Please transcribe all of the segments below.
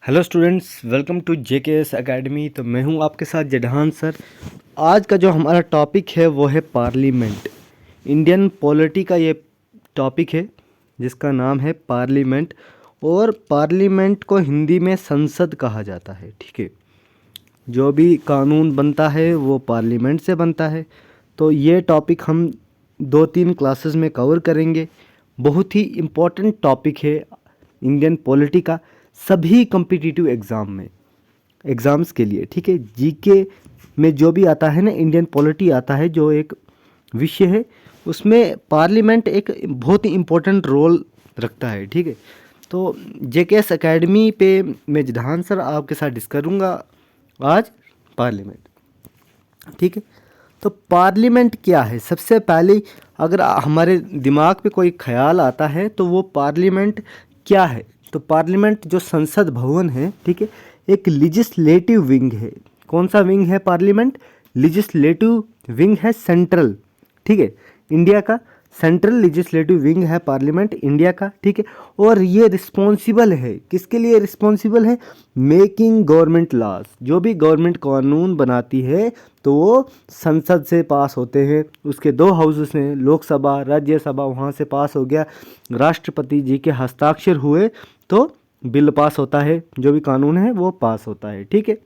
Hello students, welcome to JKS academy. तो मैं हूं आपके साथ जडहान सर। आज का जो हमारा टॉपिक है वो है पार्लियामेंट। इंडियन पॉलिटी का ये टॉपिक है जिसका नाम है पार्लियामेंट। और पार्लियामेंट को हिंदी में संसद कहा जाता है। ठीक है, जो भी कानून बनता है वो पार्लियामेंट से बनता है। तो ये टॉपिक हम 2-3 क्लासेस में कवर करेंगे। बहुत ही इम्पोर्टेंट टॉपिक है इंडियन पॉलिटी का, सभी कॉम्पिटिटिव एग्ज़ाम्स के लिए। ठीक है, जीके में जो भी आता है ना, इंडियन पॉलिटी आता है जो एक विषय है, उसमें पार्लियामेंट एक बहुत ही इम्पोर्टेंट रोल रखता है। ठीक है, तो जेकेएस एकेडमी पे मैं जडहान सर आपके साथ डिस्कस करूँगा आज पार्लियामेंट। ठीक है, तो पार्लियामेंट क्या है? सबसे पहले अगर हमारे दिमाग पे कोई ख्याल आता है तो वो पार्लियामेंट क्या है। तो पार्लियामेंट जो संसद भवन है, ठीक है, एक लेजिस्लेटिव विंग है। कौन सा विंग है? पार्लियामेंट लेजिस्लेटिव विंग है, सेंट्रल। ठीक है, इंडिया का सेंट्रल लेजिस्लेटिव विंग है पार्लियामेंट इंडिया का। ठीक है, और ये रिस्पॉन्सिबल है, किसके लिए रिस्पॉन्सिबल है? Making government laws. जो भी गवर्नमेंट कानून बनाती है तो वो संसद से पास होते हैं। उसके 2 हाउसेस हैं, लोकसभा, राज्यसभा। वहाँ से पास हो गया, राष्ट्रपति जी के हस्ताक्षर हुए तो बिल पास होता है, जो भी कानून है वो पास होता है। ठीक है,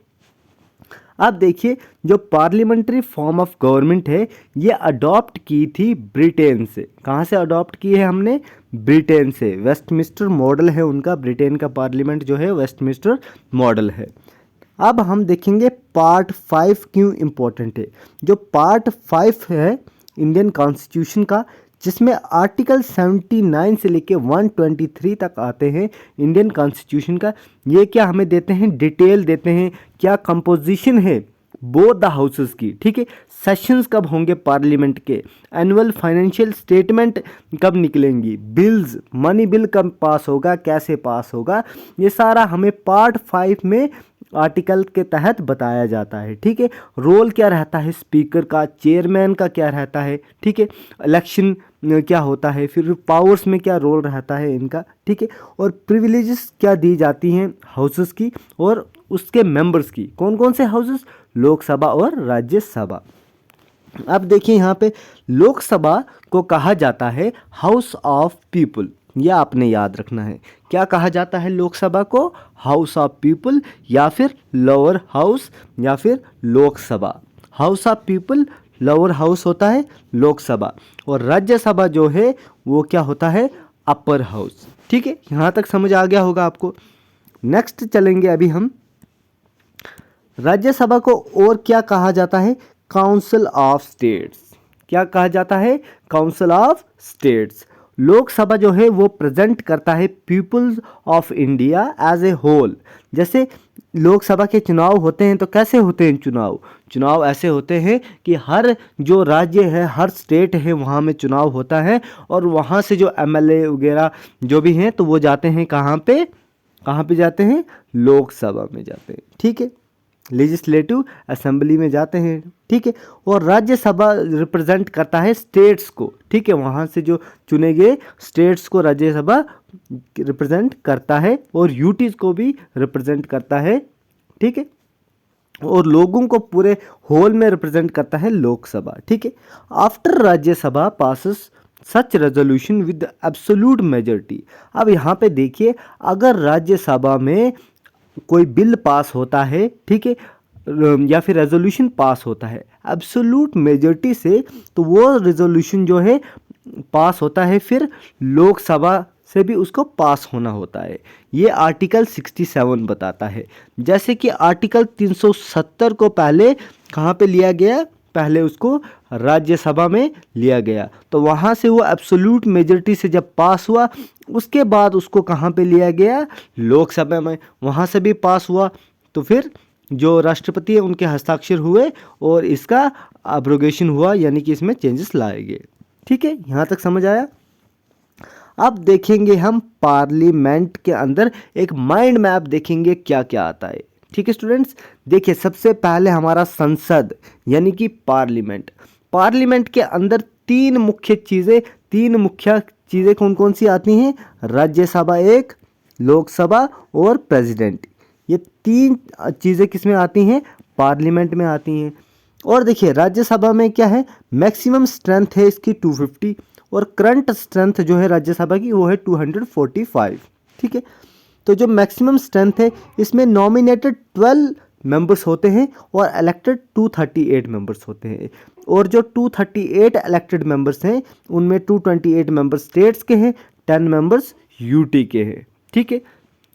अब देखिए, जो पार्लियामेंट्री फॉर्म ऑफ गवर्नमेंट है ये अडॉप्ट की थी ब्रिटेन से। कहाँ से अडॉप्ट की है हमने? ब्रिटेन से। वेस्टमिंस्टर मॉडल है उनका, ब्रिटेन का पार्लियामेंट जो है वेस्टमिंस्टर मॉडल है। अब हम देखेंगे पार्ट 5 क्यों इम्पोर्टेंट है। जो पार्ट 5 है इंडियन कॉन्स्टिट्यूशन का, जिसमें आर्टिकल 79 से लेके 123 तक आते हैं इंडियन कॉन्स्टिट्यूशन का। ये क्या हमें देते हैं? डिटेल देते हैं, क्या कंपोजिशन है बोथ द हाउसेस की। ठीक है, सेशंस कब होंगे पार्लियामेंट के, एनुअल फाइनेंशियल स्टेटमेंट कब निकलेंगी, बिल्स, मनी बिल कब पास होगा, कैसे पास होगा, ये सारा हमें पार्ट 5 में आर्टिकल के तहत बताया जाता है। ठीक है, रोल क्या रहता है स्पीकर का, चेयरमैन का क्या रहता है। ठीक है, इलेक्शन क्या होता है, फिर पावर्स में क्या रोल रहता है इनका। ठीक है, और प्रिविलेजेस क्या दी जाती हैं हाउसेस की और उसके मेंबर्स की। कौन कौन से हाउसेस? लोकसभा और राज्यसभा। अब देखिए, यहाँ पे लोकसभा को कहा जाता है हाउस ऑफ पीपल। यह आपने याद रखना है। क्या कहा जाता है लोकसभा को? हाउस ऑफ पीपल, या फिर लोअर हाउस, या फिर Lok Sabha. House of people lower house होता है लोकसभा, और राज्यसभा जो है वो क्या होता है? Upper house. ठीक है, यहाँ तक समझ आ गया होगा आपको। नेक्स्ट चलेंगे अभी हम। राज्यसभा को और क्या कहा जाता है? Council of states. क्या कहा जाता है? Council of states. लोकसभा जो है वो प्रेजेंट करता है peoples of India as a whole. जैसे लोकसभा के चुनाव होते हैं तो कैसे होते हैं चुनाव ऐसे होते हैं कि हर जो राज्य है, हर स्टेट है, वहाँ में चुनाव होता है, और वहाँ से जो एमएलए वगैरह जो भी हैं तो वो जाते हैं कहाँ पे जाते हैं? लोकसभा में जाते हैं। ठीक है, लेजिस्लेटिव असेंबली में जाते हैं। ठीक है, और राज्यसभा रिप्रेजेंट करता है स्टेट्स को। ठीक है, वहाँ से जो चुने गए स्टेट्स को राज्यसभा रिप्रेजेंट करता है, और यूटीज को भी रिप्रेजेंट करता है। ठीक है, और लोगों को पूरे होल में रिप्रेजेंट करता है लोकसभा। ठीक है, after Rajya Sabha passes such resolution with absolute majority. अब यहाँ पे देखिए, अगर राज्यसभा में कोई बिल पास होता है, ठीक है, या फिर रेजोल्यूशन पास होता है एब्सोल्यूट मेजॉरिटी से, तो वो रेजोल्यूशन जो है पास होता है, फिर लोकसभा से भी उसको पास होना होता है। ये आर्टिकल 67 बताता है। जैसे कि आर्टिकल 370 को पहले कहाँ पे लिया गया? पहले उसको राज्यसभा में लिया गया, तो वहाँ से वो एब्सोल्यूट मेजॉरिटी से जब पास हुआ, उसके बाद उसको कहाँ पे लिया गया? लोकसभा में। वहाँ से भी पास हुआ तो फिर जो राष्ट्रपति है उनके हस्ताक्षर हुए और इसका अब्रोगेशन हुआ, यानी कि इसमें चेंजेस लाए गए। ठीक है, यहाँ तक समझ आया? अब देखेंगे हम पार्लियामेंट के अंदर एक माइंड मैप देखेंगे क्या क्या आता है। ठीक है स्टूडेंट्स, देखिए सबसे पहले हमारा संसद यानी कि पार्लियामेंट के अंदर तीन मुख्य चीज़ें कौन कौन सी आती हैं? राज्यसभा एक, लोकसभा और प्रेसिडेंट। ये 3 चीज़ें किस में आती हैं, पार्लियामेंट में आती हैं। और देखिए राज्यसभा में क्या है, मैक्सिमम स्ट्रेंथ है इसकी 250 और करंट स्ट्रेंथ जो है राज्यसभा की वो है 245। ठीक है, तो जो मैक्सिमम स्ट्रेंथ है इसमें नॉमिनेटेड 12 मेंबर्स होते हैं और इलेक्टेड 238 मेंबर्स होते हैं। और जो 238 इलेक्टेड मेंबर्स हैं उनमें 228 मेंबर्स स्टेट्स के हैं, 10 मेंबर्स यूटी के हैं। ठीक है,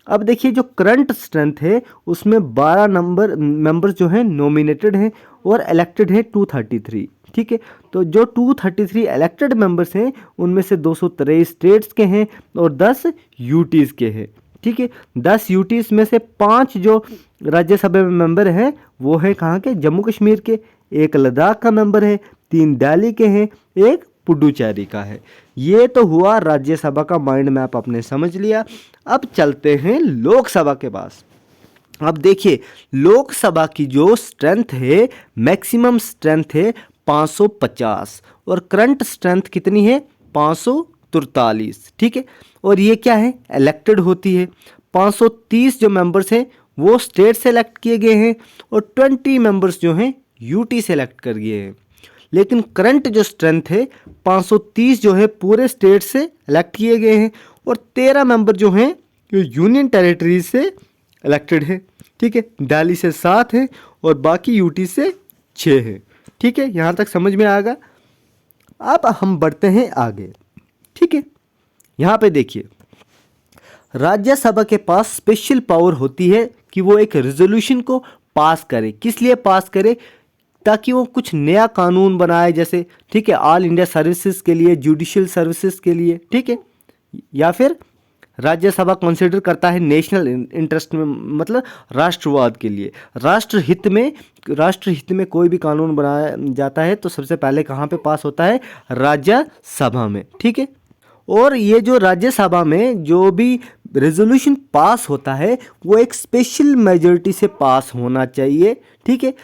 अब देखिए जो करंट स्ट्रेंथ है उसमें 12 मेंबर्स जो हैं नॉमिनेटेड हैं और इलेक्टेड है 233। ठीक है, तो जो 233 इलेक्टेड मेंबर्स हैं उनमें से 223 स्टेट्स के हैं और 10 यूटीज़ के हैं। ठीक है, 10 यूटीज़ में से 5 जो राज्यसभा में मेंबर हैं वो है कहाँ के, जम्मू कश्मीर के, एक लद्दाख का मेंबर है, 3 दिल्ली के हैं, एक पुडुचेरी का है। ये तो हुआ राज्यसभा का माइंड मैप, आपने समझ लिया। अब चलते हैं लोकसभा के पास। अब देखिए लोकसभा की जो स्ट्रेंथ है, मैक्सिमम स्ट्रेंथ है 550 और करंट स्ट्रेंथ कितनी है, 543। ठीक है, और ये क्या है, इलेक्टेड होती है। 530 जो मेंबर्स हैं वो स्टेट से इलेक्ट किए गए हैं और 20 मेंबर्स जो हैं यूटी से इलेक्ट कर गए हैं। लेकिन करंट जो स्ट्रेंथ है 530 जो है पूरे स्टेट से इलेक्ट किए गए हैं और 13 मेंबर जो हैं जो यूनियन टेरिटरीज से इलेक्टेड है। ठीक है, दिल्ली से 7 है और बाकी यूटी से 6 है। ठीक है, यहाँ तक समझ में आ गया। अब हम बढ़ते हैं आगे। ठीक है, यहाँ पे देखिए राज्यसभा के पास स्पेशल पावर होती है कि वो एक रेजोल्यूशन को पास करे। किस लिए पास करे, ताकि वो कुछ नया कानून बनाए, जैसे ठीक है ऑल इंडिया सर्विसेज के लिए, जुडिशियल सर्विसेज के लिए। ठीक है, या फिर राज्यसभा कंसिडर करता है नेशनल इंटरेस्ट में, मतलब राष्ट्रवाद के लिए, राष्ट्रहित में कोई भी कानून बनाया जाता है तो सबसे पहले कहाँ पे पास होता है, राज्यसभा में। ठीक है, और ये जो राज्यसभा में जो भी रेजोल्यूशन पास होता है वो एक स्पेशल मेजॉरिटी से पास होना चाहिए। ठीक है,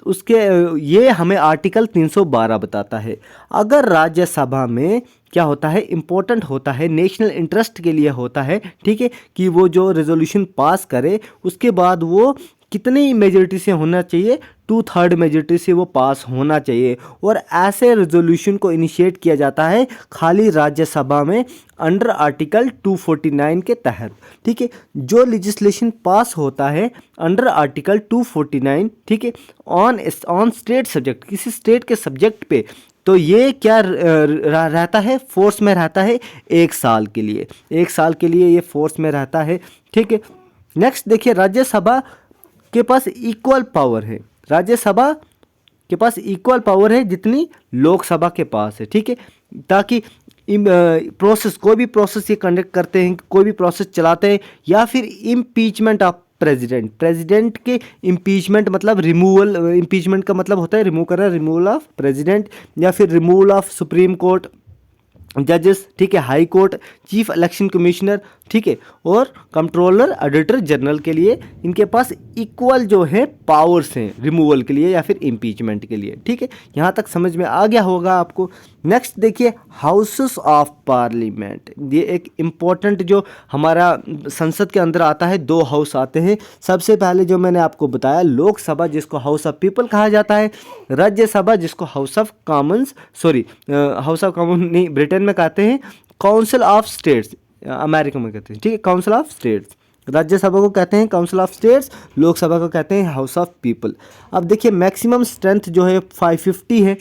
उसके ये हमें आर्टिकल 312 बताता है। अगर राज्यसभा में क्या होता है, इम्पोर्टेंट होता है, नेशनल इंटरेस्ट के लिए होता है। ठीक है, कि वो जो रेजोल्यूशन पास करे उसके बाद वो कितनी मेजॉरिटी से होना चाहिए, 2/3 मेजॉरिटी से वो पास होना चाहिए। और ऐसे रेजोल्यूशन को इनिशिएट किया जाता है खाली राज्यसभा में अंडर आर्टिकल 249 के तहत। ठीक है, जो लेजिस्लेशन पास होता है अंडर आर्टिकल 249, ठीक है, ऑन स्टेट सब्जेक्ट, किसी स्टेट के सब्जेक्ट पे, तो ये क्या रहता है, फोर्स में रहता है 1 साल के लिए। 1 साल के लिए ये फोर्स में रहता है। ठीक है, नेक्स्ट देखिए राज्यसभा के पास इक्वल पावर है, राज्यसभा के पास इक्वल पावर है जितनी लोकसभा के पास है। ठीक है, ताकि कोई भी प्रोसेस ये कंडक्ट करते हैं, कोई भी प्रोसेस चलाते हैं, या फिर इम्पीचमेंट ऑफ प्रेसिडेंट के इम्पीचमेंट, मतलब रिमूवल, इम्पीचमेंट का मतलब होता है रिमूव करना, रिमूवल ऑफ प्रेसिडेंट, या फिर रिमूवल ऑफ सुप्रीम कोर्ट जजेस। ठीक है, high court, chief election commissioner, ठीक है, और कंट्रोलर ऑडिटर जनरल के लिए इनके पास इक्वल जो है पावर्स हैं रिमूवल के लिए या फिर इम्पीचमेंट के लिए। ठीक है, यहाँ तक समझ में आ गया होगा आपको। नेक्स्ट देखिए हाउसेस ऑफ पार्लियामेंट, ये एक इम्पॉर्टेंट जो हमारा संसद के अंदर आता है, 2 हाउस आते हैं। सबसे पहले जो मैंने आपको बताया लोकसभा जिसको हाउस ऑफ पीपल कहा जाता है, राज्यसभा जिसको house of Commons, house of common नहीं, ब्रिटेन में कहते हैं काउंसिल ऑफ स्टेट्स, अमेरिका में कहते हैं। ठीक है, काउंसिल ऑफ स्टेट्स, राज्यसभा को कहते हैं काउंसिल ऑफ स्टेट्स, लोकसभा को कहते हैं हाउस ऑफ पीपल। अब देखिए मैक्सिमम स्ट्रेंथ जो है 550 है,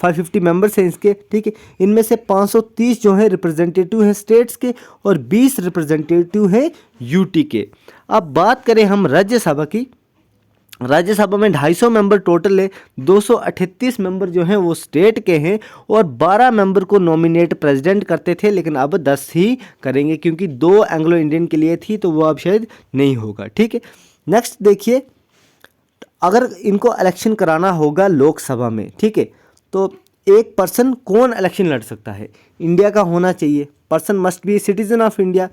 550 मेंबर्स हैं इसके। ठीक है, इनमें से 530 जो है रिप्रेजेंटेटिव हैं स्टेट्स के और 20 रिप्रेजेंटेटिव हैं यूटी के। अब बात करें हम राज्यसभा की, राज्यसभा में 250 मेंबर टोटल है, 238 मेंबर जो हैं वो स्टेट के हैं और 12 मेंबर को नॉमिनेट प्रेसिडेंट करते थे, लेकिन अब 10 ही करेंगे क्योंकि 2 एंग्लो इंडियन के लिए थी तो वो अब शायद नहीं होगा। ठीक है, नेक्स्ट देखिए अगर इनको इलेक्शन कराना होगा लोकसभा में, ठीक है, तो एक पर्सन कौन इलेक्शन लड़ सकता है, इंडिया का होना चाहिए, person must be citizen of India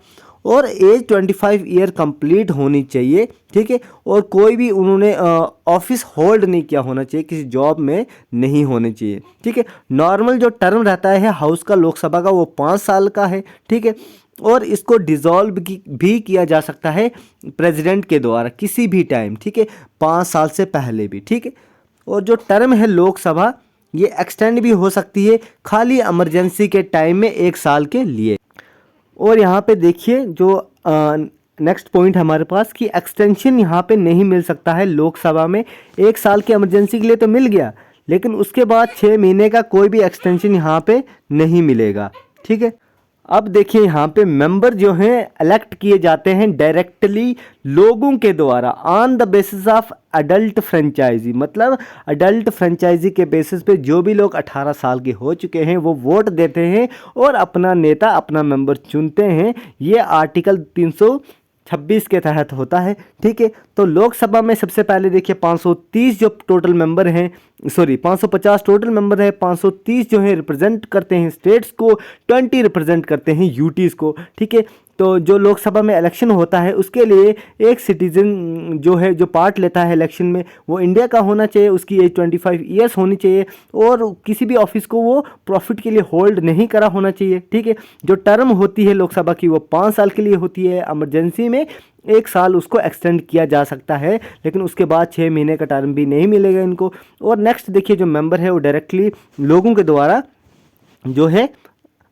और एज 25 ईयर कंप्लीट होनी चाहिए। ठीक है, और कोई भी उन्होंने ऑफिस होल्ड नहीं किया होना चाहिए, किसी जॉब में नहीं होने चाहिए। ठीक है, नॉर्मल जो टर्म रहता है हाउस का लोकसभा का वो 5 साल का है। ठीक है, और इसको डिसॉल्व भी किया जा सकता है प्रेसिडेंट के द्वारा किसी भी टाइम, ठीक है, 5 साल से पहले भी, ठीक है। और जो टर्म है लोकसभा, ये एक्सटेंड भी हो सकती है खाली इमरजेंसी के टाइम में 1 साल के लिए। और यहाँ पे देखिए जो नेक्स्ट पॉइंट हमारे पास कि एक्सटेंशन यहाँ पे नहीं मिल सकता है लोकसभा में। 1 साल की इमरजेंसी के लिए तो मिल गया, लेकिन उसके बाद 6 महीने का कोई भी एक्सटेंशन यहाँ पे नहीं मिलेगा, ठीक है। अब देखिए यहाँ पे मेंबर जो हैं इलेक्ट किए जाते हैं डायरेक्टली लोगों के द्वारा on the basis of adult franchise, मतलब अडल्ट फ्रेंचाइजी के बेसिस पे जो भी लोग 18 साल के हो चुके हैं वो वोट देते हैं और अपना नेता, अपना मेंबर चुनते हैं। ये आर्टिकल 326 के तहत होता है, ठीक है। तो लोकसभा में सबसे पहले देखिए 530 जो टोटल मेंबर हैं, सॉरी 550 टोटल मेंबर है, 530 जो है रिप्रेजेंट करते हैं स्टेट्स को, 20 रिप्रेजेंट करते हैं यूटीज़ को, ठीक है। तो जो लोकसभा में इलेक्शन होता है उसके लिए एक सिटीजन जो है जो पार्ट लेता है इलेक्शन में वो इंडिया का होना चाहिए, उसकी एज 25 ईयर्स होनी चाहिए और किसी भी ऑफिस को वो प्रॉफिट के लिए होल्ड नहीं करा होना चाहिए, ठीक है। जो टर्म होती है लोकसभा की वो 5 साल के लिए होती है, इमरजेंसी में 1 साल उसको एक्सटेंड किया जा सकता है, लेकिन उसके बाद 6 महीने का टर्म भी नहीं मिलेगा इनको। और नेक्स्ट देखिए जो मेंबर है वो डायरेक्टली लोगों के द्वारा जो है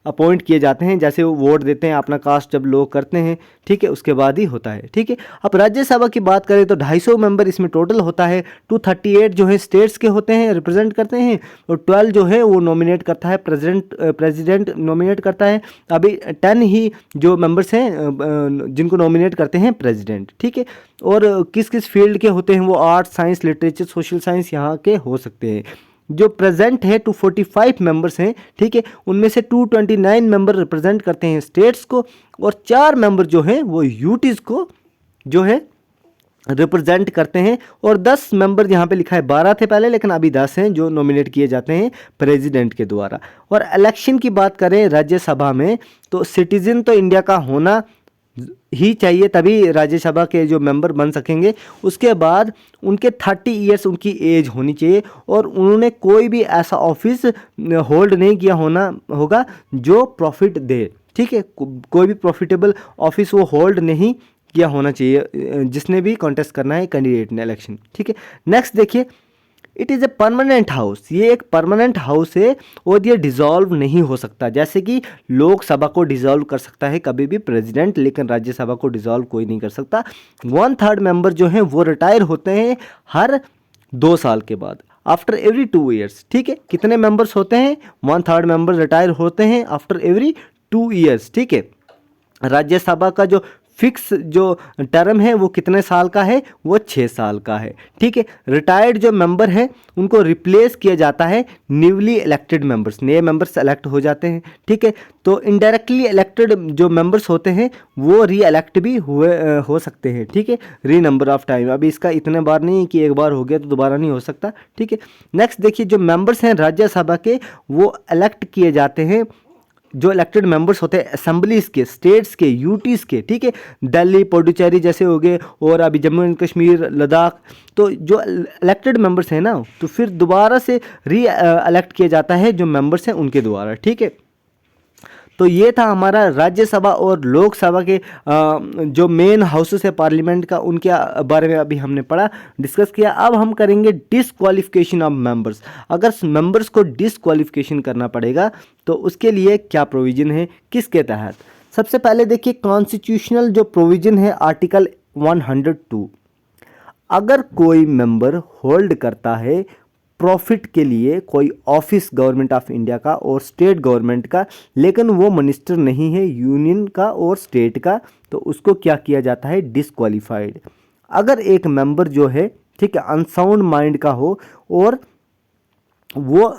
अपॉइंट किए जाते हैं, जैसे वो वोट देते हैं अपना कास्ट जब लोग करते हैं, ठीक है, उसके बाद ही होता है, ठीक है। अब राज्यसभा की बात करें तो 250 मेंबर इसमें टोटल होता है। 238 जो है स्टेट्स के होते हैं, रिप्रेजेंट करते हैं, और 12 जो है वो नॉमिनेट करता है प्रेसिडेंट नॉमिनेट करता है। अभी 10 ही जो मेंबर्स हैं जिनको नॉमिनेट करते हैं प्रेसिडेंट, ठीक है। और किस किस फील्ड के होते हैं वो art, science, literature, social science यहाँ के हो सकते हैं। जो प्रेजेंट है 245 मेंबर्स हैं, ठीक है, उनमें से 229 मेंबर रिप्रेजेंट करते हैं स्टेट्स को और 4 मेंबर जो हैं वो यूटीज़ को जो है रिप्रेजेंट करते हैं। और 10 मेंबर यहाँ पे लिखा है, 12 थे पहले लेकिन अभी 10 हैं जो नॉमिनेट किए जाते हैं प्रेसिडेंट के द्वारा। और इलेक्शन की बात करें राज्यसभा में तो सिटीजन तो इंडिया का होना ही चाहिए, तभी राज्यसभा के जो मेंबर बन सकेंगे। उसके बाद उनके 30 ईयर्स उनकी एज होनी चाहिए और उन्होंने कोई भी ऐसा ऑफिस होल्ड नहीं किया होगा जो प्रॉफिट दे, ठीक है। कोई भी प्रॉफिटेबल ऑफिस वो होल्ड नहीं किया होना चाहिए जिसने भी कॉन्टेस्ट करना है कैंडिडेट ने इलेक्शन, ठीक है। नेक्स्ट देखिए it is a permanent house, ये एक परमानेंट हाउस है और ये डिसॉल्व नहीं हो सकता। जैसे कि लोकसभा को डिसॉल्व कर सकता है कभी भी प्रेसिडेंट, लेकिन राज्यसभा को डिसॉल्व कोई नहीं कर सकता। 1/3 मेंबर जो हैं वो रिटायर होते हैं हर 2 साल के बाद, आफ्टर एवरी 2 ईयर्स, ठीक है। कितने मेंबर्स होते हैं? 1/3 मेंबर रिटायर होते हैं आफ्टर एवरी 2 ईयर्स, ठीक है। राज्यसभा का जो फिक्स जो टर्म है वो कितने साल का है? वो 6 साल का है, ठीक है। रिटायर्ड जो मेंबर हैं उनको रिप्लेस किया जाता है न्यूली इलेक्टेड मेंबर्स, नए मेंबर्स इलेक्ट हो जाते हैं, ठीक है। तो इनडायरेक्टली इलेक्टेड जो मेंबर्स होते हैं वो री इलेक्ट भी हो सकते हैं, ठीक है, री नंबर ऑफ टाइम। अभी इसका इतने बार नहीं कि एक बार हो गया तो दोबारा नहीं हो सकता, ठीक है। नेक्स्ट देखिए जो मेंबर्स हैं राज्यसभा के वो इलेक्ट किए जाते हैं, जो इलेक्टेड मेंबर्स होते हैं असेंबलीज के, स्टेट्स के, यूटीज़ के, ठीक है, दिल्ली, पुडुचेरी जैसे हो गए और अभी जम्मू एंड कश्मीर, लद्दाख। तो जो इलेक्टेड मेंबर्स हैं ना तो फिर दोबारा से री इलेक्ट किया जाता है जो मेंबर्स हैं उनके द्वारा, ठीक है। तो ये था हमारा राज्यसभा और लोकसभा के जो मेन हाउसेस है पार्लियामेंट का, उनके बारे में अभी हमने पढ़ा, डिस्कस किया। अब हम करेंगे डिसक्वालिफिकेशन ऑफ मेंबर्स। अगर मेंबर्स को डिसक्वालिफिकेशन करना पड़ेगा तो उसके लिए क्या प्रोविज़न है, किसके तहत? सबसे पहले देखिए कॉन्स्टिट्यूशनल जो प्रोविज़न है आर्टिकल 102, अगर कोई मेंबर होल्ड करता है प्रॉफिट के लिए कोई ऑफिस गवर्नमेंट ऑफ इंडिया का और स्टेट गवर्नमेंट का, लेकिन वो मिनिस्टर नहीं है यूनियन का और स्टेट का, तो उसको क्या किया जाता है? डिसक्वालीफाइड। अगर एक मेंबर जो है, ठीक है, अनसाउंड माइंड का हो और वो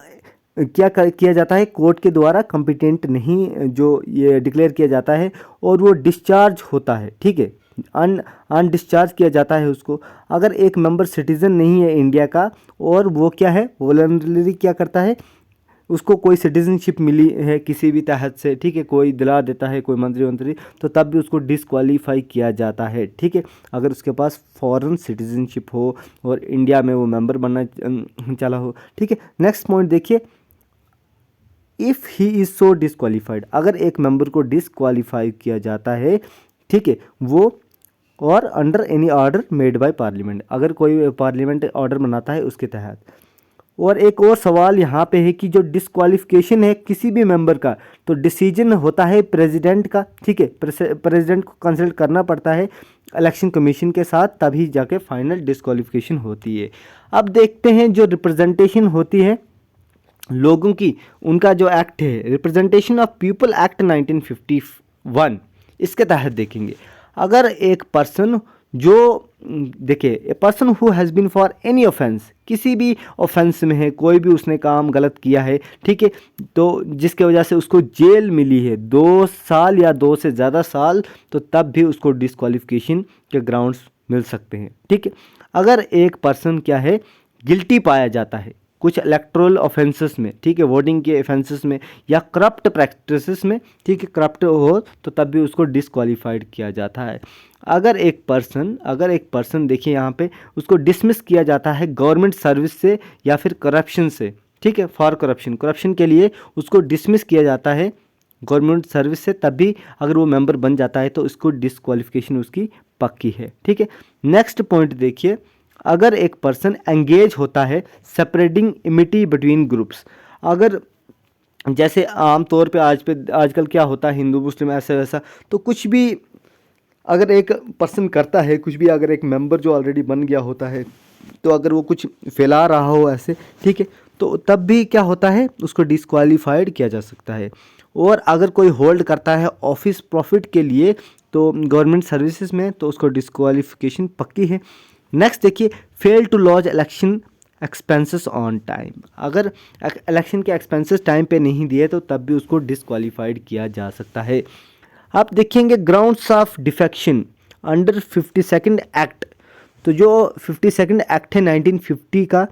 किया जाता है कोर्ट के द्वारा कॉम्पिटेंट नहीं, जो ये डिक्लेयर किया जाता है और वो डिस्चार्ज होता है, ठीक है, अनडिस्चार्ज किया जाता है उसको। अगर एक मेंबर सिटीज़न नहीं है इंडिया का और वो क्या है, वॉलंटरी क्या करता है, उसको कोई सिटीजनशिप मिली है किसी भी तहत से, ठीक है, कोई दिला देता है कोई मंत्री, तो तब भी उसको डिसक्वालीफाई किया जाता है, ठीक है, अगर उसके पास फॉरेन सिटीजनशिप हो और इंडिया में वो मेंबर बनना चला हो, ठीक है। नेक्स्ट पॉइंट देखिए, if he is so disqualified, अगर एक मेंबर को डिसक्वालीफाई किया जाता है, ठीक है, वो और under any order made by parliament, अगर कोई पार्लियामेंट ऑर्डर बनाता है उसके तहत। और एक और सवाल यहाँ पे है कि जो डिसक्वालिफिकेशन है किसी भी मेंबर का, तो डिसीजन होता है प्रेसिडेंट का, ठीक है, प्रेसिडेंट को कंसल्ट करना पड़ता है इलेक्शन कमीशन के साथ, तभी जाके फाइनल डिसक्वालिफिकेशन होती है। अब देखते हैं जो रिप्रेजेंटेशन होती है लोगों की, उनका जो एक्ट है रिप्रेजेंटेशन ऑफ पीपल एक्ट 1951, इसके तहत देखेंगे अगर एक पर्सन जो देखिए a person who has been for any offence, किसी भी ऑफेंस में है, कोई भी उसने काम गलत किया है, ठीक है, तो जिसके वजह से उसको जेल मिली है 2 साल या 2 से ज़्यादा साल, तो तब भी उसको डिसक्वालिफिकेशन के ग्राउंड्स मिल सकते हैं, ठीक है। अगर एक पर्सन क्या है गिल्टी पाया जाता है कुछ इलेक्ट्रल ऑफेंसेस में, ठीक है, वोटिंग के ऑफेंसेस में या करप्ट प्रैक्टिसेस में, ठीक है, करप्ट हो तो तब भी उसको डिसक्वालीफाइड किया जाता है। अगर एक पर्सन देखिए यहाँ पे उसको डिसमिस किया जाता है गवर्नमेंट सर्विस से या फिर करप्शन से, ठीक है, फॉर करप्शन के लिए उसको डिसमिस किया जाता है गवर्नमेंट सर्विस से, तब भी अगर वो मेंबर बन जाता है तो उसको डिसक्वालिफिकेशन उसकी पक्की है, ठीक है। नेक्स्ट पॉइंट देखिए, अगर एक पर्सन एंगेज होता है सेपरेटिंग इमिटी बिटवीन ग्रुप्स, अगर जैसे आम तौर पे आजकल क्या होता है हिंदू मुस्लिम ऐसा वैसा, तो कुछ भी अगर एक पर्सन करता है कुछ भी, अगर एक मेंबर जो ऑलरेडी बन गया होता है तो अगर वो कुछ फैला रहा हो ऐसे, ठीक है, तो तब भी क्या होता है उसको डिसक्वालीफाइड किया जा सकता है। और अगर कोई होल्ड करता है ऑफिस प्रॉफिट के लिए तो गवर्नमेंट सर्विसेज में, तो उसको डिसक्वालिफिकेशन पक्की है। नेक्स्ट देखिए, fail to lodge election expenses on time, अगर इलेक्शन के एक्सपेंसेस टाइम पे नहीं दिए तो तब भी उसको डिसक्वालीफाइड किया जा सकता है। आप देखेंगे grounds of defection under 52nd act, तो जो 52nd एक्ट है 1950 का,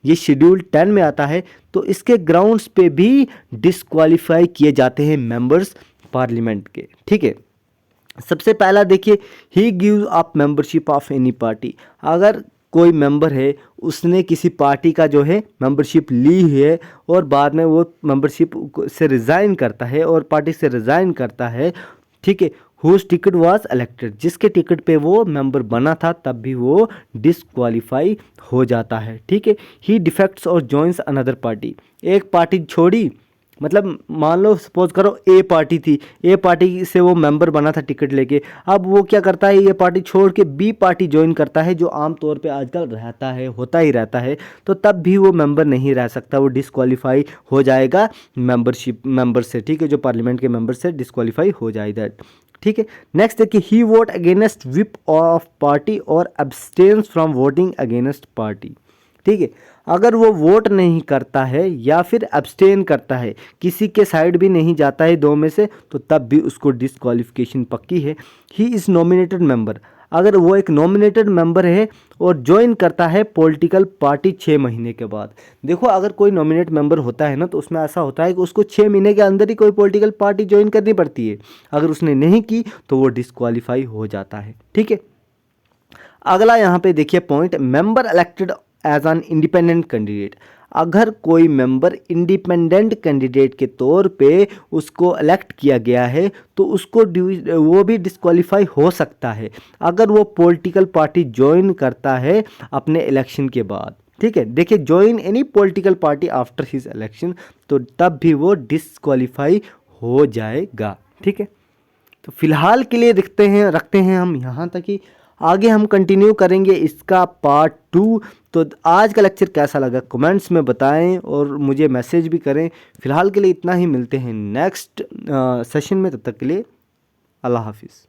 ये शेड्यूल 10 में आता है, तो इसके ग्राउंड्स पे भी डिसक्वालीफाई किए जाते हैं मेंबर्स पार्लियामेंट के, ठीक है। सबसे पहला देखिए, he gives up membership of any party, अगर कोई मेंबर है उसने किसी पार्टी का जो है मेंबरशिप ली है और बाद में वो मेंबरशिप से रिज़ाइन करता है और पार्टी से रिज़ाइन करता है, ठीक है, हुज टिकट वाज इलेक्टेड, जिसके टिकट पे वो मेंबर बना था, तब भी वो डिसक्वालीफाई हो जाता है, ठीक है। ही डिफेक्ट्स और जॉइंस अनदर पार्टी, एक पार्टी छोड़ी, मतलब मान लो सपोज करो ए पार्टी थी, ए पार्टी से वो मेंबर बना था टिकट लेके, अब वो क्या करता है ये पार्टी छोड़ के बी पार्टी ज्वाइन करता है, जो आम तौर पे आजकल रहता है, होता ही रहता है, तो तब भी वो मेंबर नहीं रह सकता, वो डिसक्वालीफाई हो जाएगा मेंबर से, ठीक है, जो पार्लियामेंट के मेंबर से डिसक्वालीफाई हो जाएगा, ठीक है। नेक्स्ट देखिए, he vote against whip of party और abstains from voting against party, ठीक है, अगर वो वोट नहीं करता है या फिर अब्सटेन करता है, किसी के साइड भी नहीं जाता है दो में से, तो तब भी उसको डिसक्वालिफिकेशन पक्की है। ही इज़ नॉमिनेटेड मेंबर, अगर वो एक नॉमिनेटेड मेंबर है और ज्वाइन करता है पॉलिटिकल पार्टी 6 महीने के बाद। देखो अगर कोई नॉमिनेट मेंबर होता है ना, तो उसमें ऐसा होता है कि उसको 6 महीने के अंदर ही कोई पॉलिटिकल पार्टी ज्वाइन करनी पड़ती है, अगर उसने नहीं की तो वो डिसक्वालीफाई हो जाता है, ठीक है। अगला यहाँ पे देखिए point, member elected as an independent candidate, अगर कोई मेंबर इंडिपेंडेंट कैंडिडेट के तौर पे उसको इलेक्ट किया गया है तो उसको वो भी डिसक्वालीफाई हो सकता है अगर वो पॉलिटिकल पार्टी ज्वाइन करता है अपने इलेक्शन के बाद, ठीक है। देखिए, join any political party after his election, तो तब भी वो डिसक्वालीफाई हो जाएगा, ठीक है। तो फिलहाल के लिए रखते हैं हम यहाँ तक ही, आगे हम कंटिन्यू करेंगे इसका पार्ट 2। तो आज का लेक्चर कैसा लगा कमेंट्स में बताएं और मुझे मैसेज भी करें। फ़िलहाल के लिए इतना ही, मिलते हैं नेक्स्ट सेशन में, तब तक के लिए अल्लाह हाफिज़।